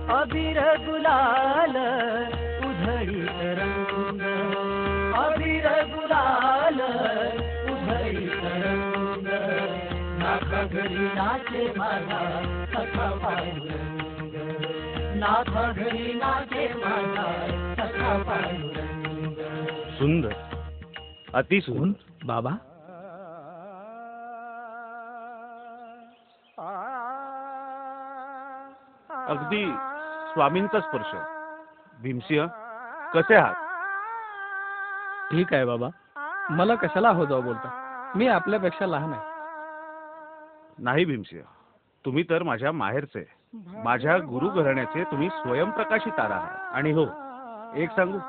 अबीर गुलाल उधळीत रंग, अबीर गुलाल उधळीत रंग, नाथा घरी नाचे माझा सखा पांडुरंग, नाथा घरी नाचे माझा सखा पांडुरंग. सुंदर, अतिसुंदर. बाबा, अगदी स्वामींचा स्पर्श. भीमसिंह, कसे आहात? ठीक आहे बाबा. मला कशाला हो जाऊ बोलता? मी आपल्यापेक्षा लहान आहे. नाही भीमसिंह, तुम्ही तर माझ्या माहेरचे, माझ्या गुरु घराण्याचे तुम्ही स्वयंप्रकाशी तारा आहात. आणि हो, एक सांगू,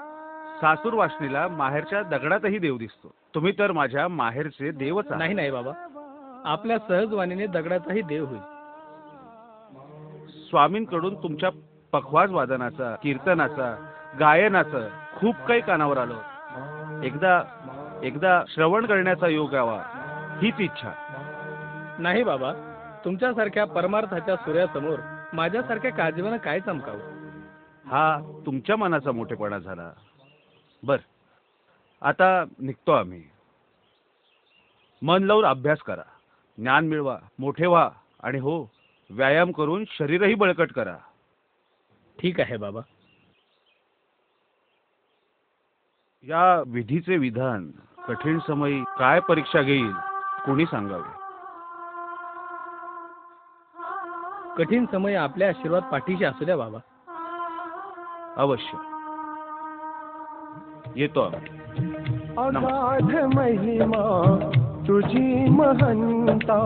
सासूर वासनीला माहेरच्या दगडातही देव दिसतो. तुम्ही तर माझ्या माहेरचे देवच आहात. नाही नाही बाबा, आपल्या सहजवाणीने दगडाचाही देव होईल. स्वामींकडून तुमच्या पखवाज वादनाचा, कीर्तनाचा, गायनाचा खूप काही कानावर आलं. एकदा श्रवण करण्याचा योग यावा हीच इच्छा. नाही बाबा, तुमच्यासारख्या परमार्थाच्या सूर्यासमोर माझ्यासारख्या काजीवानं काय चमकावं? हा तुमच्या मनाचा मोठेपणा झाला. बर, आता निघतो आम्ही. मन लावून अभ्यास करा, ज्ञान मिळवा, मोठे व्हा, आणि हो, व्यायाम करून शरीरही बळकट करा. ठीक आहे बाबा. या विधीचे विधान कठीण समयी काय परीक्षा घेईल कोणी सांगावे. कठीण समय आपल्या आशीर्वाद पाठीशी असू द्या बाबा. अवश्य येतो आम्ही. अगाध महिमा तुझी महंता,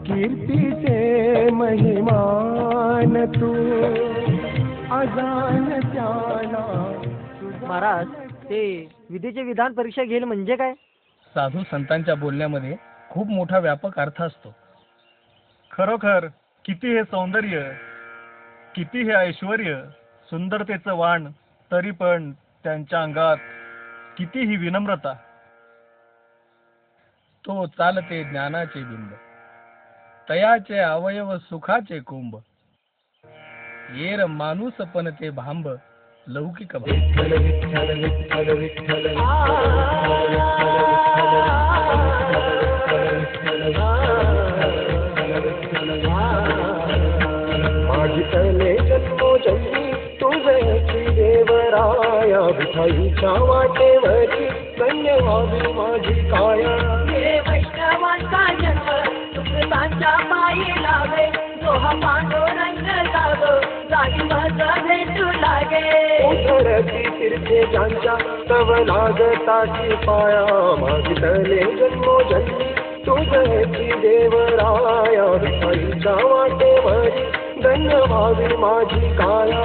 कीर्तीचे महिमान तू, अजान त्याला. महाराज, ते विधीचे विधान परीक्षा घेईल म्हणजे काय? साधू संतांच्या बोलण्यामध्ये खूप मोठा व्यापक अर्थ असतो. खरोखर किती हे सौंदर्य, किती हे ऐश्वर्य, सुंदरतेचं वाण, तरी पण त्यांच्या अंगात किती ही विनम्रता. तो चालते ज्ञानाचे बिंब, तयाचे अवयव सुखाचे कुंभ, येर माणूस पण ते भांब, लौकिक विठ्ठल विठ्ठल विठ्ठल विठ्ठल माझी तले जन्मोजन्मी तुझ्याची देवराया, विठाईच्या वाटेवरी धन्य व्हावी माझी काया. वैष्णवांचा जन्म सुकृतांच्या पायी लावे, जो हा पांडुरंग जागो जागी माझा भेटू लागे. उधळती तीर्थे ज्यांच्या तव लागताची पाया, माझी तले जन्मोजन्मी तुझ्याची देवराया, विठाईच्या वाटेवरी धन्य व्हावी माझी काया.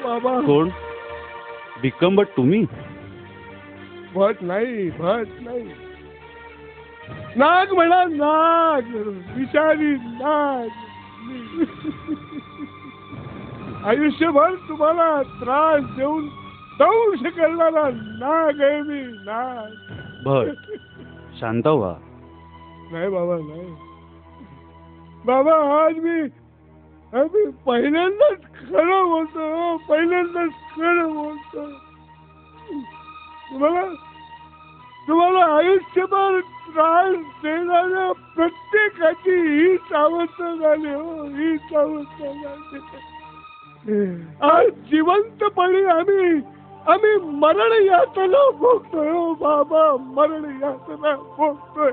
बाबा. कोण? भिक्कमभट तुम्ही? भट नाही, भट नाही, नाग म्हणा, नाग, विषारी नाग. आयुष्यभर तुम्हाला त्रास देऊन दंश करणारा नाग आहे मी, नाग. भट, शांत व्हा. नाही बाबा, नाही बाबा. आज मी पहिल्यांदाच खरं बोलतो, पहिल्यांदाच खरं बोलतो. तुम्हाला आयुष्यभर त्रास देणाऱ्या प्रत्येकाची हीच अवस्था झाली हो, हीच अवस्था झाली. आज जिवंतपणी आम्ही मरण यातना भोगतोय हो बाबा, मरण यातना भोगतोय.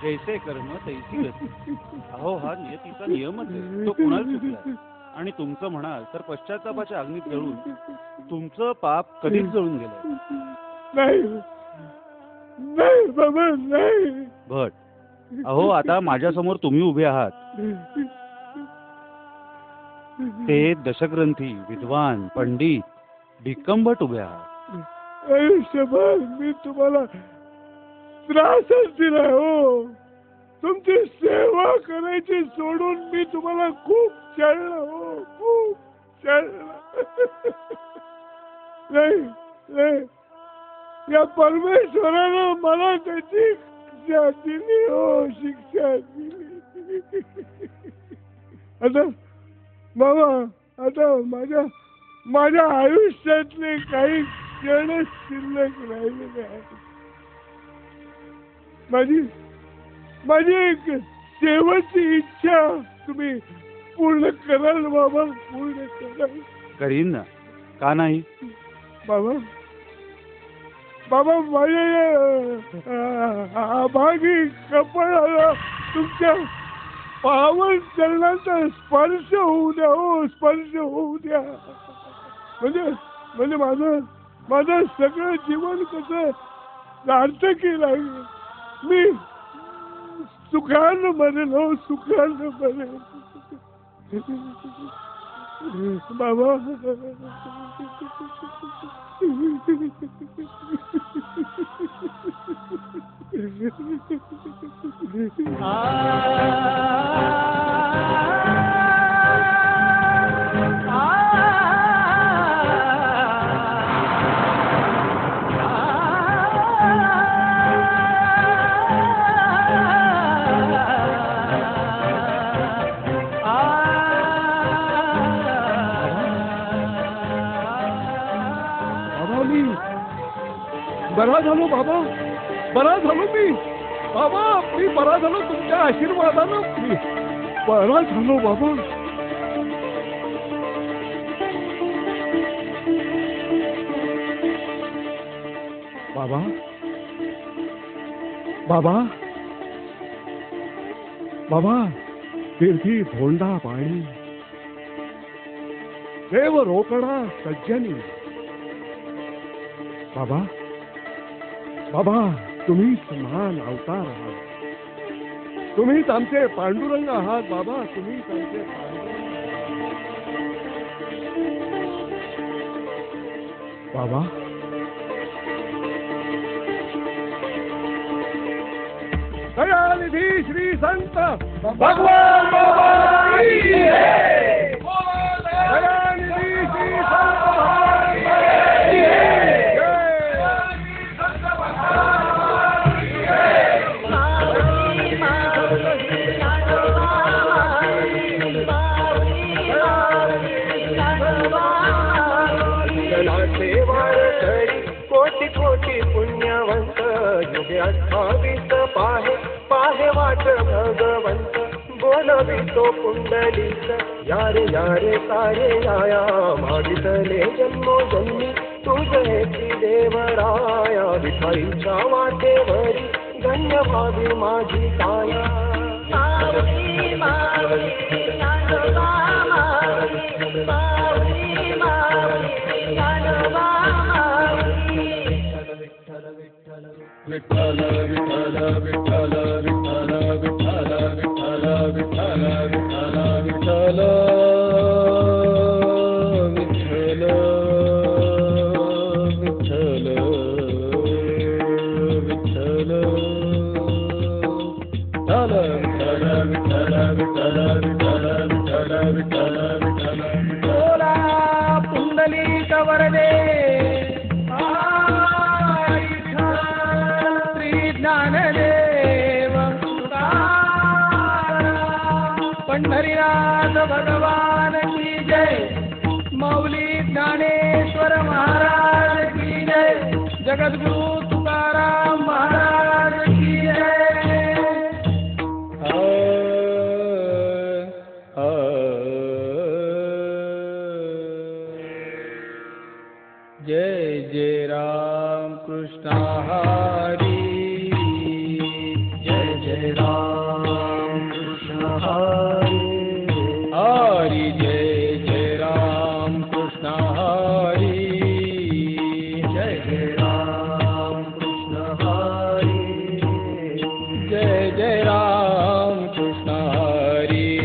जैसे कर्म तैसी गती. अहो हा नियतीचा नियमच आहे, तो कुणाला चुकला. आणि तुमचं म्हणाल तर पश्चातापाच्या अग्नीत जळून तुमचं पाप कधीच जळून गेलं नाही नाही बाबा नाही. भट, अहो आता माझ्या समोर तुम्ही उभे आहात. ते दशग्रंथी, विद्वान, पंडित, भिक्कमभट उभे आहात. आयुष्यभर मी तुम्हाला त्रासच दिला हो. तुमची सेवा करायची सोडून मी तुम्हाला खूप छळलं हो, खूप छळलं. नाही नाही, या परमेश्वरानं मला त्याची शिक्षा दिली हो, शिक्षा दिली. आता बाबा, आता माझ्या आयुष्यातले काही क्षण शिल्लक राहिलेले आहेत. माझी एक शेवटची इच्छा तुम्ही पूर्ण कराल बाबा, पूर्ण कराल. करीन ना, का नाही. बाबा माझ्या अभागी कपाळाला तुमच्या पावन चरणाचा स्पर्श होऊ द्या हो, स्पर्श होऊ द्या. म्हणजे माझं सगळं जीवन कसं सार्थकी लागेल. मी सुखानं मरेल हो, सुखानं मरेल बाबा. बरा झालो बाबा, बरा झालो मी बाबा, मी बरा झालो तुमच्या आशीर्वादानं, मी बरा झालो बाबा. बाबा बाबा बाबा, तीर्थी धोंडा पाणी, देव रोकडा सज्जनी. बाबा बाबा, तुम्हीच महान अवतार आहात, तुम्हीच आमचे पांडुरंग आहात बाबा, तुम्हीच आमचे पांडुरंग. बाबा दयानिधी श्री संत भगवान बाबा की जय. दयानिधी श्री संत भगवान बाबा की जय. कोटी कोटी पुण्यवंत, युगे 28 पाहे वाट भगवंत. बोलवितो पुंडलिक, यारे यारे सारे याया, मागितले जन्मोजन्मी तुझेची देवराया. विठाईच्या वाटेवरी धन्य व्हावी माझी काया. माऊली माऊली ज्ञानोबा, माऊली माऊली माऊली ज्ञानोबा. विठ्ठल विठ्ठल विठ्ठल विठ्ठल विठ्ठल विठ्ठल विठ्ठल विठ्ठल विठ्ठल विठ्ठल विठ्ठल विठ्ठल विठ्ठल विठ्ठल विठ्ठल विठ्ठल विठ्ठल विठ्ठल. बोला पुंडलिक वरदे, ज्ञानदेव पंढरीनाथ भगवान की जय. माऊली ज्ञानेश्वर महाराज की जय. जगद्गुरु तुकाराम महाराज की जय. जय जय राम कृष्ण हरी. जय जय राम कृष्ण हरी. हरी जय जय राम कृष्ण हरी. जय जय राम कृष्ण हरी. जय जय राम कृष्ण हरी.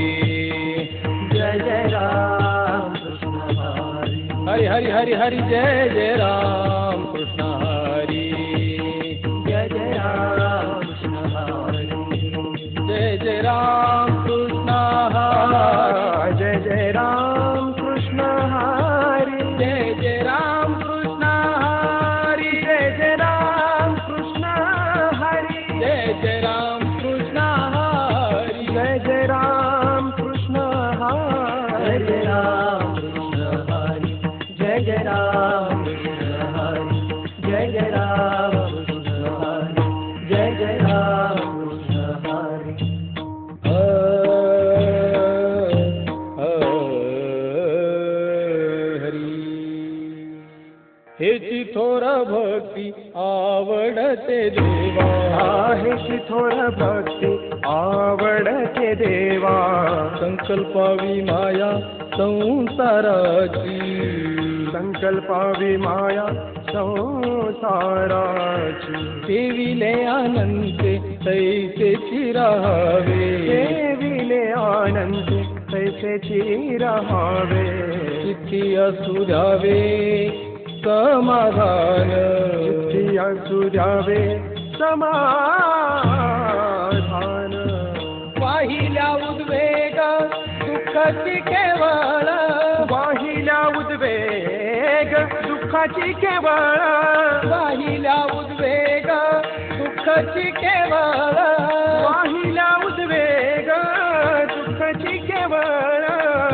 जय जय राम कृष्ण हरी. हरि हरि हरि हरि जय जय राम कृष्ण हरी. जय जय राम कृष्ण हरी. जय जय राम कृष्ण हरी. जय जय राम कृष्ण हरी. जय जय राम कृष्ण हरी. जय जय राम कृष्ण हरी. जय जय राम कृष्ण हरी. जय जय राम कृष्ण हरी. जय जय राम कृष्ण हरी. जय जय राम कृष्ण हरी. जय जय राम कृष्ण हरी. जय जय राम कृष्ण हरी. हेची थोर भक्ती आवडते देवा. हेची थोर भक्ती आवडते देवा. संकल्पावी माया संसाराची. संकल्पावी माया संसाराची. देविले अनंते तैसेची राहावे. देविले अनंते तैसेची राहावे. चित्ती असू द्यावे समाधान. चित्ती असू द्यावे समाधान. वाहिल्या उद्वेग दुःखाची केवळ. वाहिल्या उद्वेग दुःखाची केवळ. वाहिल्या उद्वेग दुःखाची केवळ. वाहिल्या उद्वेग दुःखाची केवळ.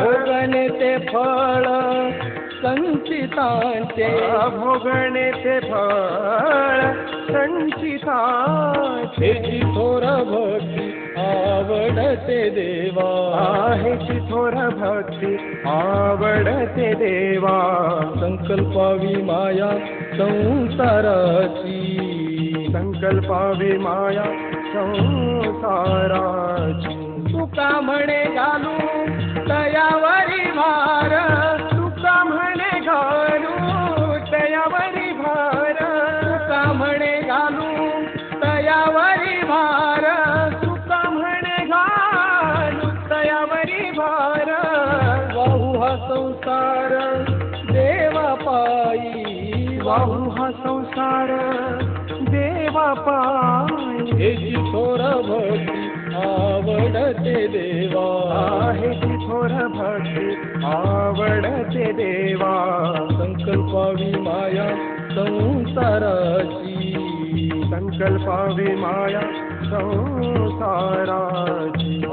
भोगणे ते फळ संचितांचे. भोगणे ते फळ संचितांचे. हेची थोर भक्ती आवडते देवा. हेची थोर भक्ती आवडते देवा. संकल्पावी माया संसाराची. संकल्पावी माया संसाराची. तुका म्हणे घालू तयावरी भार. तुका म्हणे घालू तयावरी भार. तुका म्हणे घालू तयावरी भार. तुका म्हणे घालू तयावरी भार. वाहू हा संसार देवा पायी. वाहू हा संसार देवा पायी. हेची थोर भक्ती आवडते देवा. हेची थोर भक्ती आवडते देवा. संकल्पावी माया संसाराची. संकल्पावी माया संसाराची.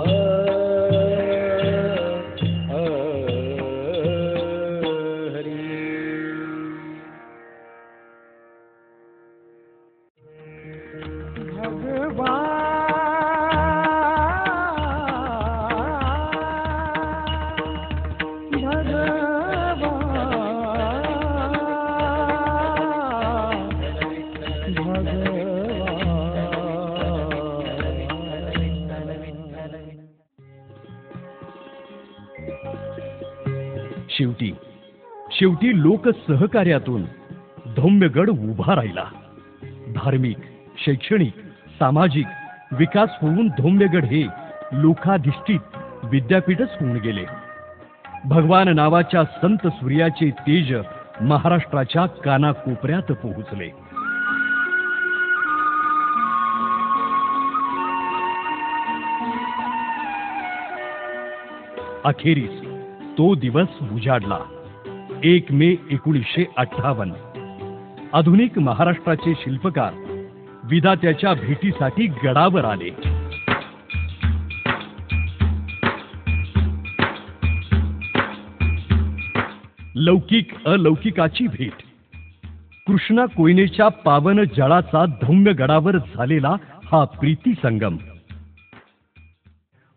शेवटी लोक सहकार्यातून धौम्यगड उभा राहिला. धार्मिक, शैक्षणिक, सामाजिक विकास होऊन धौम्यगड हे लोकाधिष्ठित विद्यापीठच होऊन गेले. भगवान नावाच्या संत सूर्याचे तेज महाराष्ट्राच्या कानाकोपऱ्यात पोहोचले. अखेरीस तो दिवस उजाडला. 1 मे 1958. आधुनिक महाराष्ट्राचे शिल्पकार विधात्याच्या भेटीसाठी गडावर आले. लौकिक अलौकिकाची भेट. कृष्णा कोयनेच्या पावन जळाचा धौम्य गडावर झालेला हा प्रीती संगम.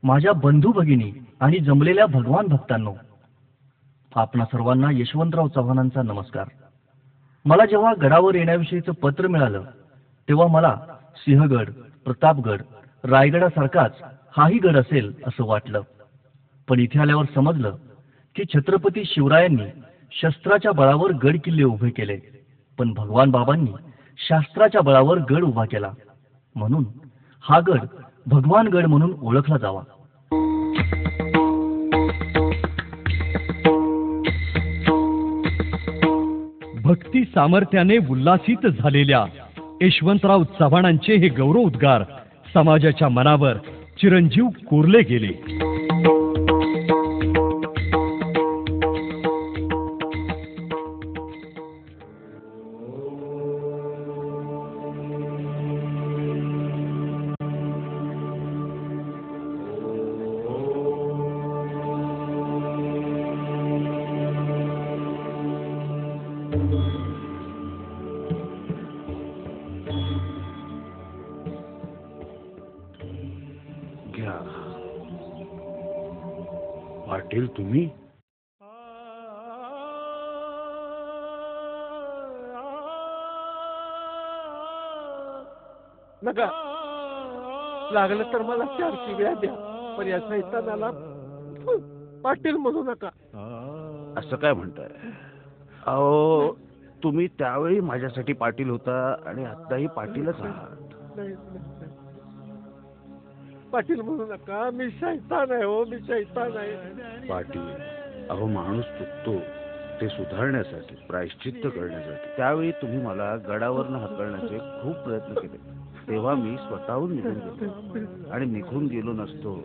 माझ्या बंधू भगिनी आणि जमलेल्या भगवान भक्तांनो, आपणा सर्वांना यशवंतराव चव्हाणांचा नमस्कार. मला जेव्हा गडावर येण्याविषयीचं पत्र मिळालं तेव्हा मला सिंहगड, प्रतापगड, रायगडासारखाच हाही गड असेल असं वाटलं. पण इथे आल्यावर समजलं की छत्रपती शिवरायांनी शस्त्राच्या बळावर गड किल्ले उभे केले, पण भगवान बाबांनी शास्त्राच्या बळावर गड उभा केला. म्हणून हा गड भगवान गड म्हणून ओळखला जावा. भक्ती सामर्थ्याने उल्हासित झालेल्या यशवंतराव चव्हाणांचे हे गौरवोद्गार समाजाच्या मनावर चिरंजीव कोरले गेले. घ्या. पाटील तुम्ही? नका, लागलं तर मला 4 शिव्या द्या, पण या शैतानाला पाटील म्हणू नका. असं काय म्हणताय? अहो, तुम्ही त्यावेळी माझ्यासाठी पाटील होता आणि आत्ताही पाटीलच आहात. नाही, पाटील म्हणू नका. मी शैतान आहे हो, मी शैतान आहे. पाटील, अहो माणूस चुकतो ते सुधारण्यासाठी, प्रायश्चित्त करण्यासाठी. त्यावेळी तुम्ही मला गडावरनं हाकलण्याचे खूप प्रयत्न केले, तेव्हा मी स्वतःहून निघून गेलो. आणि निघून गेलो नसतो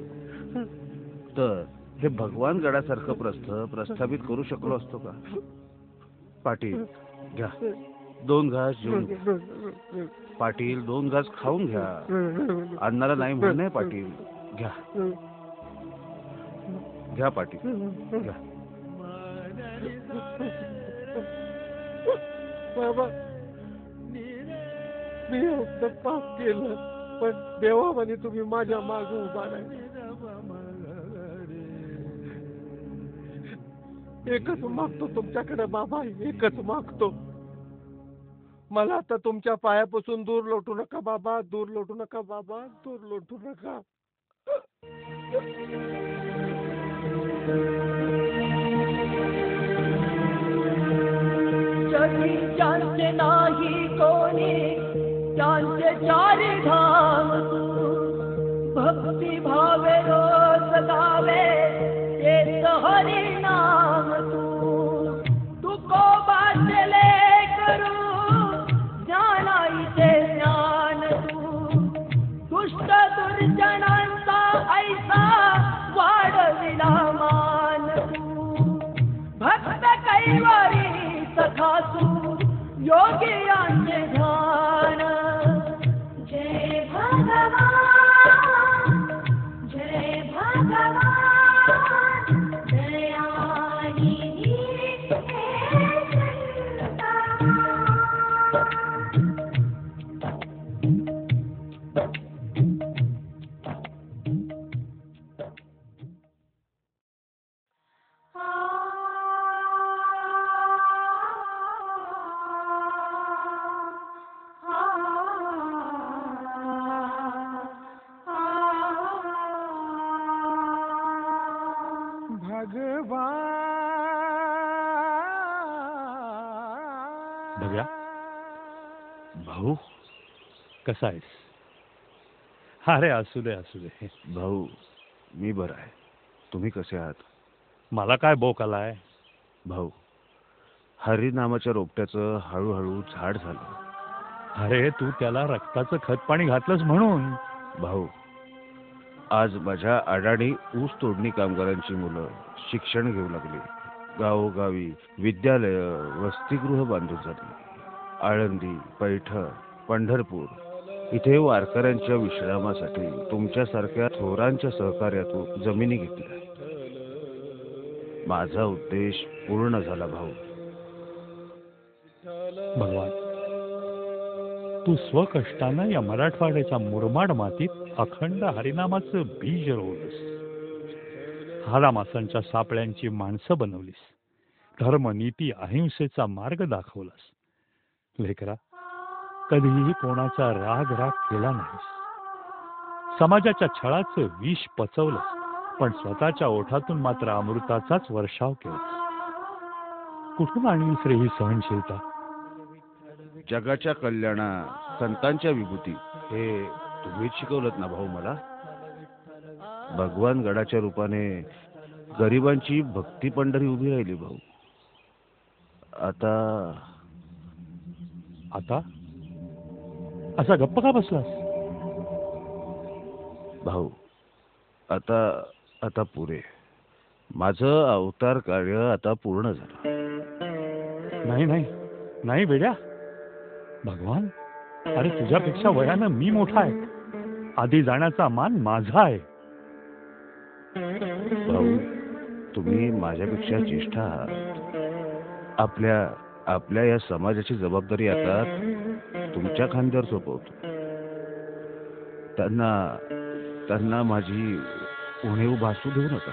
तर हे भगवान गडासारखं प्रस्थापित करू शकलो असतो का? पाटील घ्या, 2 घास जेवून घ्या. पाटील 2 घास खाऊन घ्या. अन्नाला नाही म्हणणे पाटील. घ्या घ्या पाटील, घ्या. बाबा, मी एवढं पाप केलं, पण देवा म्हणे तुम्ही माझ्या मागे उभा नाही. एकच मागतो तुमच्याकडे बाबा, एकच मागतो. मला आता तुमच्या पायापासून दूर लोटू नका बाबा, दूर लोटू नका बाबा, दूर लोटू नका. जगी ज्यांचे नाही कोणी त्यांचे 4 धाम तू. भक्ती भावे रोज गावे तेच हरी नाम तू. तुकोबाचे लेकरू ज्ञानाईचे ज्ञान तू. दुष्ट दुर्जनांचा ऐसा वाढविला मान तू. भक्त कैवारी सखासू योगियांचे ध्यान. जय भगवान, जय भगवान, दयानिधी हे संता. भव्या, भाऊ, कसा आहेस? अरे असू दे असू दे. भाऊ मी बरा आहे. तुम्ही कसे आहात? मला काय बोक आलाय? भाऊ, हरी नामाच्या रोपट्याचं हळूहळू झाड झालं. अरे तू त्याला रक्ताचं खत पाणी घातलंस म्हणून. भाऊ, आज माझ्या अडाणी ऊस तोडणी कामगारांची मुलं शिक्षण घेऊ लागली. गावोगावी विद्यालय, वसतिगृह बांधून झाली. आळंदी, पैठण, पंढरपूर इथे वारकऱ्यांच्या विश्रामासाठी तुमच्यासारख्या थोरांच्या सहकार्यातून जमिनी घेतल्या. माझा उद्देश पूर्ण झाला भाऊ. भगवान, तू स्वकष्टानं या मराठवाड्याच्या मुरमाड मातीत अखंड हरिनामाचं बीज रोवलंस. हाडामासांच्या सापळ्यांची माणसं बनवलीस. धर्म, नीती, अहिंसेचा मार्ग दाखवलास. लेकरा, कधीही कोणाचा राग केला नाहीस. समाजाच्या छळाचं विष पचवलंस, पण स्वतःच्या ओठातून मात्र अमृताचाच वर्षाव केलास. कुठून आणलीस रे ही सहनशीलता? जगाच्या कल्याणात संतांच्या विभूती हे तुम्हीच शिकवलत ना भाऊ मला. भगवान गडाच्या रूपाने गरिबांची भक्ती पंढरी उभी राहिली भाऊ. आता आता असा गप्प का बसलास? भाऊ, आता आता पुरे. माझं अवतार कार्य आता पूर्ण झालं. नाही नाही नाही बेड्या. भगवान, अरे तुझ्यापेक्षा वयानं मी मोठा आहे. आधी जाण्याचा मान माझा आहे. भाऊ, तुम्ही माझ्यापेक्षा ज्येष्ठ आहात. आपल्या या समाजाची जबाबदारी आता तुमच्या खांद्यावर सोपवतो. त्यांना माझी उणीव भासू देऊ नका.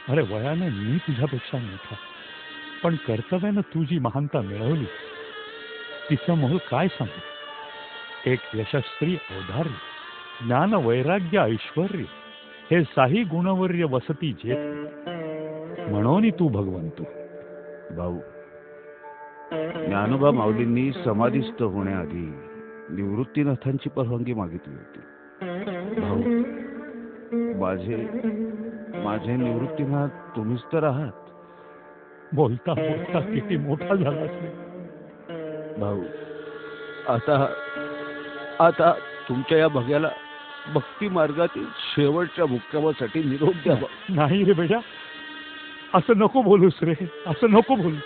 अरे वयानं मी तुझ्यापेक्षा मोठा, पण कर्तव्यानं तू जी महानता मिळवली तिचं मोल काय सांगू. एक यशस्वी औदार्य, ज्ञान, वैराग्य, ऐश्वर्य हे साही गुणवर्य वसती जेत. म्हणून तू भगवंतू. भाऊ, ज्ञानोबा माऊलींनी समाधीस्थ होण्याआधी निवृत्तीनाथांची परवानगी मागितली होती. भाऊ, माझे निवृत्तीनाथ तुम्हीच तर आहात. बोलता बोलता किती मोठा झालास रे. भाऊ, आता तुमच्या या भग्याला भक्ती मार्गातील शेवटच्या मुक्कामासाठी निरोप द्यावा. नाही रे बेटा, असं नको बोलूस रे, असं नको बोलू.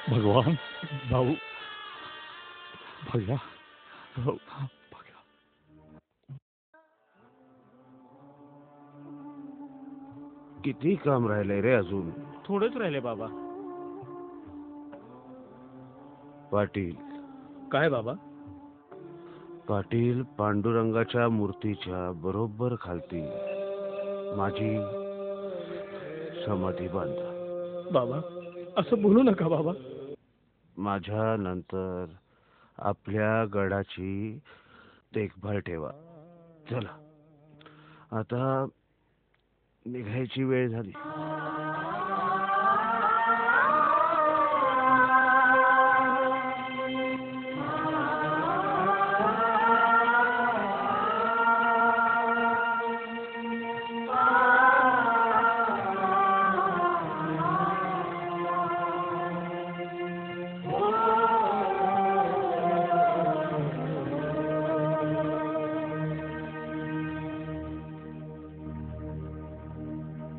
भगवान, भाऊ, भैया, भाऊ, भैया. किती काम राहिलंय रे अजून? थोडंच राहिले बाबा. पाटील. काय बाबा? पाटील, पांडुरंगाच्या मूर्तीच्या बरोबर खालती माझी समाधी बांधा. बाबा, असं बोलू नका बाबा. माझ्या नंतर आपल्या गडाची देखभाल ठेवा. चला, आता निघायची वेळ झाली.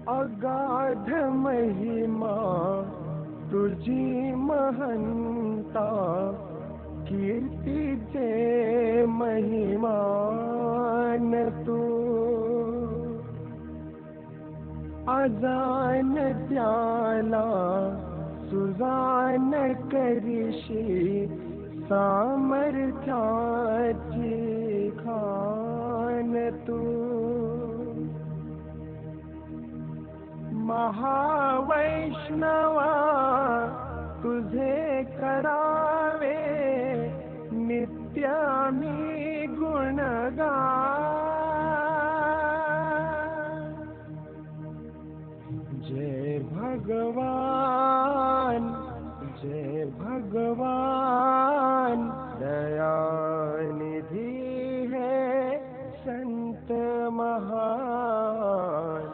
अगाध महिमा तुझी महंता, कीर्तीचे महिमान तू. अजान त्याला सुजान करीशी, सामर्थ्याची खान तू. महावैष्णवा तुझे करावे नित्य मी गुणगान. जय भगवान, जय भगवान, दयानिधी है संत महान.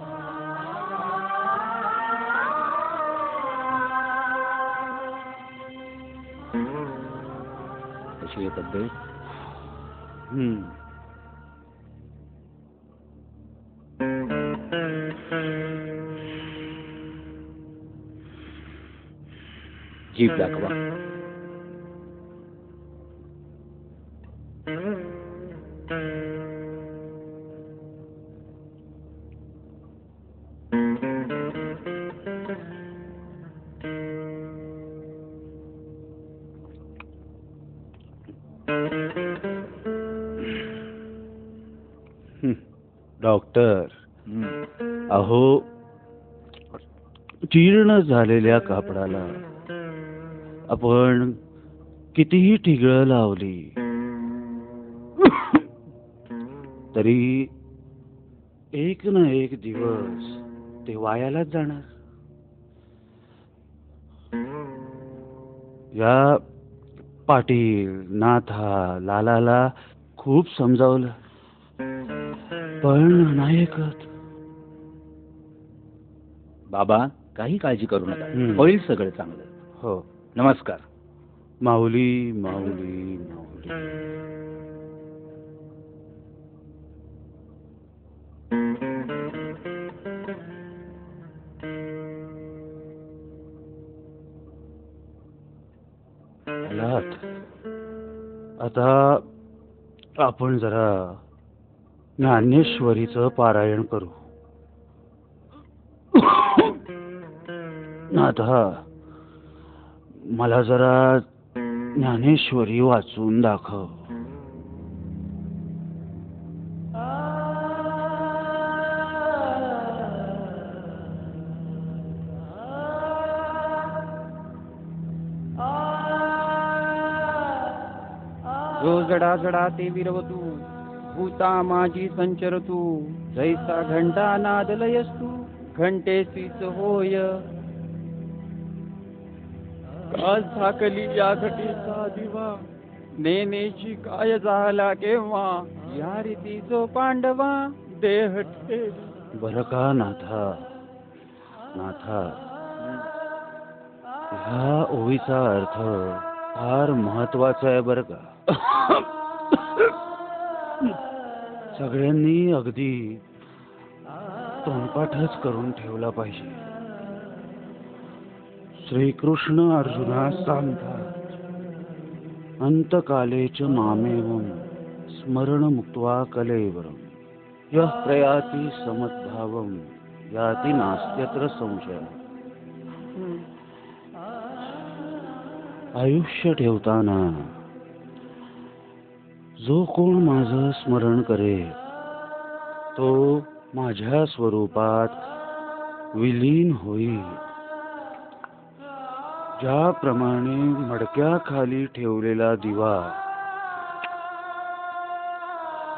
कशी आहे तब्येत? जीभ दाखवा. डॉक्टर, अहो जीर्ण झालेल्या कापडाला आपण कितीही ठिगळं लावली तरी एक ना एक दिवस ते वायालाच जाणार. या पाटील, नाथा, लालाला खूप समजावलं पण नाही ऐकत. बाबा काही काळजी करू नका, हं. होईल सगळं चांगलं. हो. नमस्कार. माऊली माऊली माऊली. आलात. आता आपण जरा ज्ञानेश्वरीचं पारायण करू. नाथा, मला जरा ज्ञानेश्वरी वाचून दाखव. जो जडा जडा ते विरवतू भूता माझी संचरतू जैसा घंटा नादलयस्तू घंटेसीच होय. काल झाकली या घटीचा दिवा नेनेची काय झाला केव्हा या रीतीचो पांडवा देह ठेवी. बरं का नाथा, नाथा, ह्या ओळीचा अर्थ फार महत्वाचा आहे बरं का. सगळ्यांनी अगदी तोंडपाठच करून ठेवला पाहिजे. श्रीकृष्ण अर्जुनास सांगतात, अंतकालेच मामेवम स्मरण मुक्त्वा कलेवरम यः प्रयाति समद्भावम याति नास्त्यत्र संशय. आयुष्य ठेवताना जो कोण माझं स्मरण करेल तो माझ्या स्वरूपात विलीन होईल. ज्याप्रमाणे मडक्याखाली ठेवलेला दिवा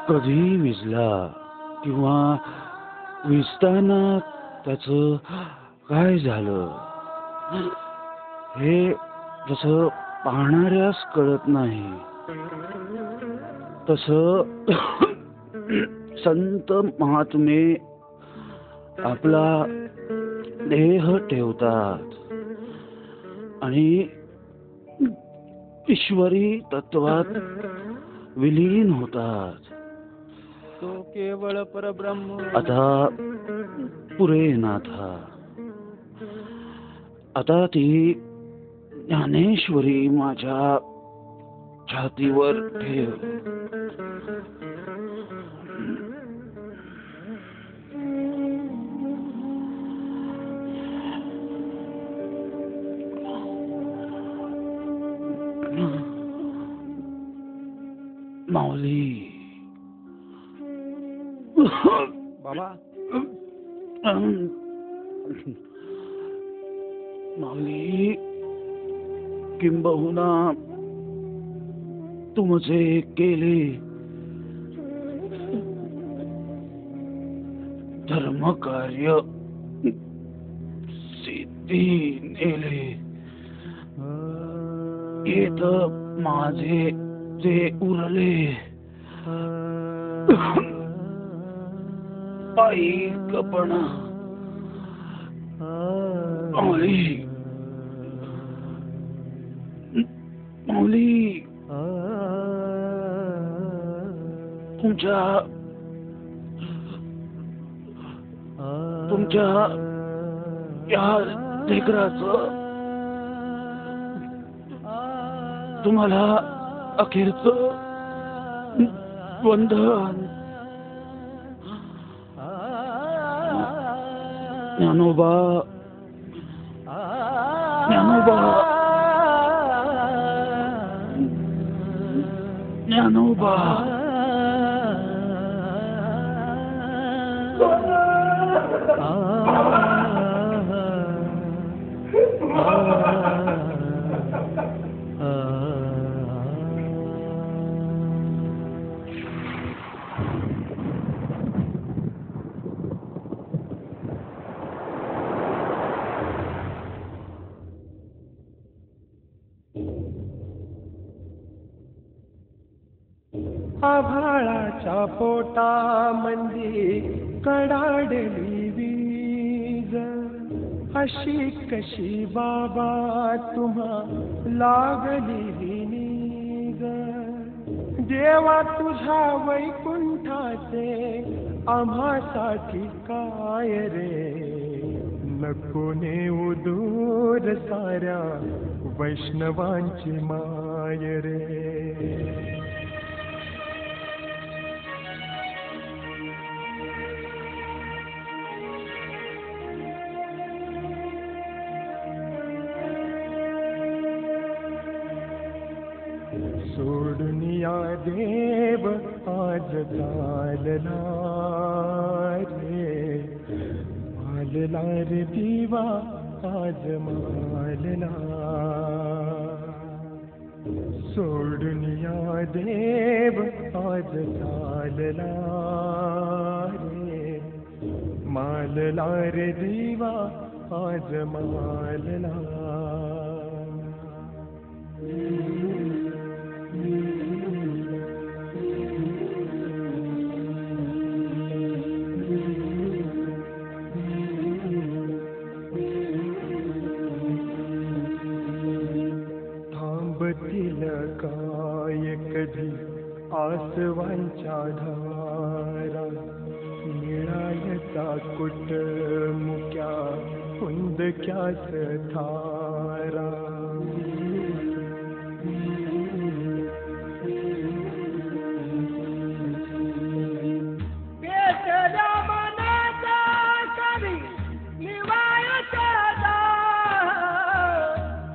कधी विझला किंवा विझताना त्याचं काय झालं हे जसं पाहणाऱ्यास कळत नाही, तसं संत महात्मे आपला देह ठेवतात आणि ईश्वरी तत्वात विलीन होतात. तो केवळ परब्रह्म. आता पुरे नाथा, आता ती ज्ञानेश्वरी माझ्या छातीवर ठेव. माऊली. बाबा माऊली, किंबहुना तुमचे केले धर्म कार्य सिद्धी नेले. येत माझे जे उरले ऐकपणा. माऊली, माऊली, तुमच्या या लेकराचं तुम्हाला अखेरचं वंदन. ज्ञानोबा, ज्ञानोबा, ज्ञानोबा. आभाळाच्या पोटामंदी कडाडली वीज, अशी कशी बाबा तुम्हा लागली नीज. देवा तुझ्या वैकुंठाचे आम्हासाठी काय रे, नको नेऊ दूर साऱ्या वैष्णवांची माय रे. सोडून या देव आज चालला रे, मालला रे दिवा आज मालला. सोडून या देव आज चालला रे, मालला रे दिवा आज मालला. थांबतील काय कधी आसवांच्या धारा, मिळायचा कुट मुक्या हुंदक्यास थारा. पेटल्या मनाचा कवी निवायचा दार,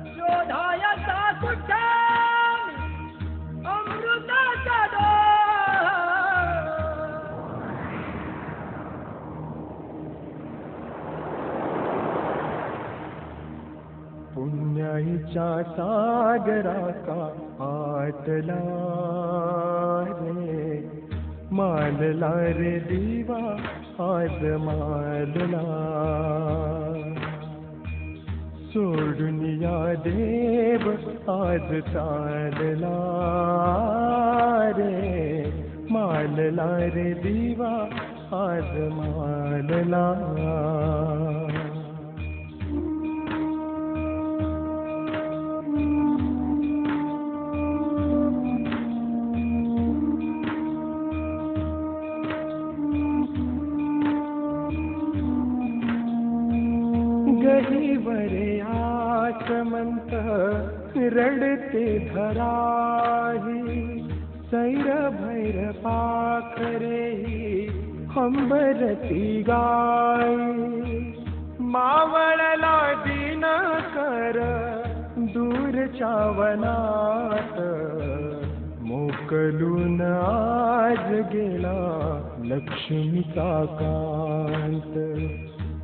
शोधायचा कुठे अमृताचा दार. पुण्याईच्या सागरा का आटला रे, मालला रे दिवा आज मालला. सोडून या देव आज चालला रे, मालला रे दिवा आज मालला. गहीवरे आसमंत रडते धराही, सैर भैर पाखरेही हंबरती गाई. मावळला दिन कर दूरच्या वनात, मोकलून आज गेला लक्ष्मीचा कांत.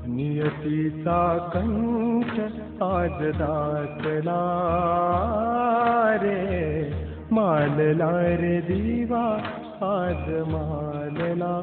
नियतीचा कंठ आज दाटला रे, मालला रे दिवा आज मालला.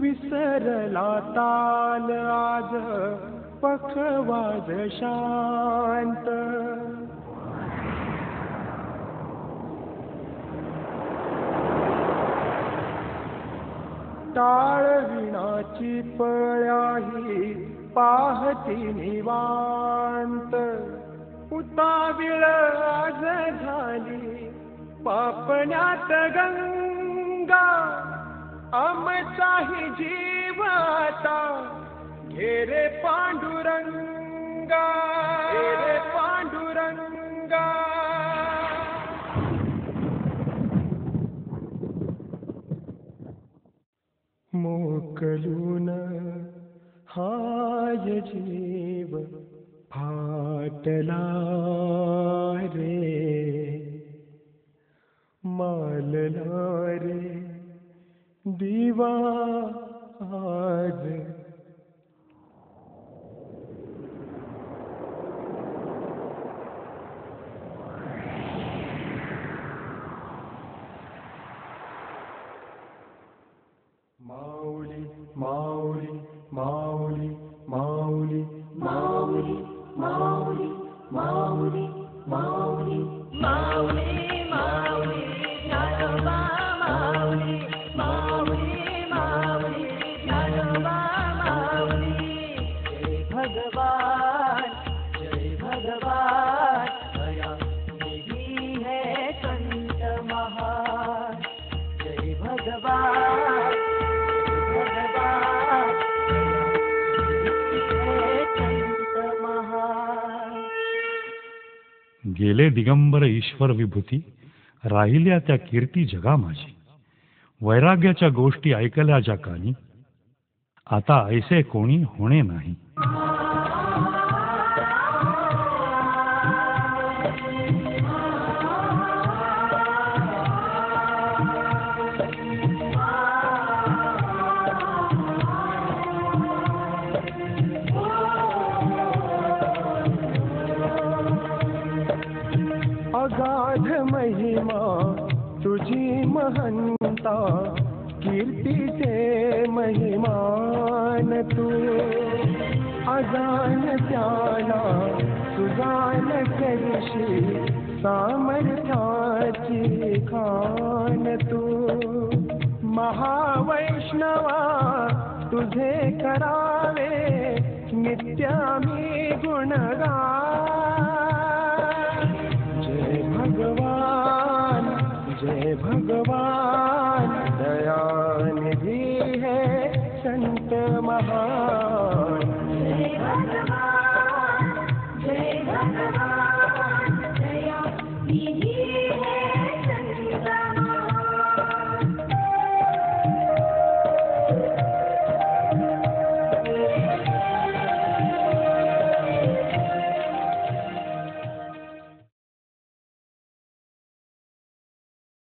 विसरला ताल आज पखवाज शांत, टाळ विणाची पळ्याही पाहती निवांत. उताविळ आज झाली पापण्यात गंगा, आमचाही जीव आता घेरे पांडुरंगा, घेरे पांडुरंगा. उकलून हाय जीव फाटला रे, मालला रे दिवा आज. माऊली माऊली माऊली माऊली माऊली माऊली माऊली माऊली माऊली माऊली ज्ञानोबा माऊली माऊली माऊली ज्ञानोबा माऊली. जय भगवान दया निधी है संत महान. जय भगवान गेले दिगंबर ईश्वर विभूती, राहिल्या त्या कीर्ती जगा माझी. वैराग्याच्या गोष्टी ऐकल्या ज्या कानी, आता ऐसे कोणी होणे नाही. अगाध महिमा तुझी महंता, कीर्तीचे महिमान तू. अजान त्याला सुजान करशी, सामर्थ्याची खान तू. महावैष्णवा तुझे करावे नित्यामी गुणगान. जय भगवान दया निधी है संत महान.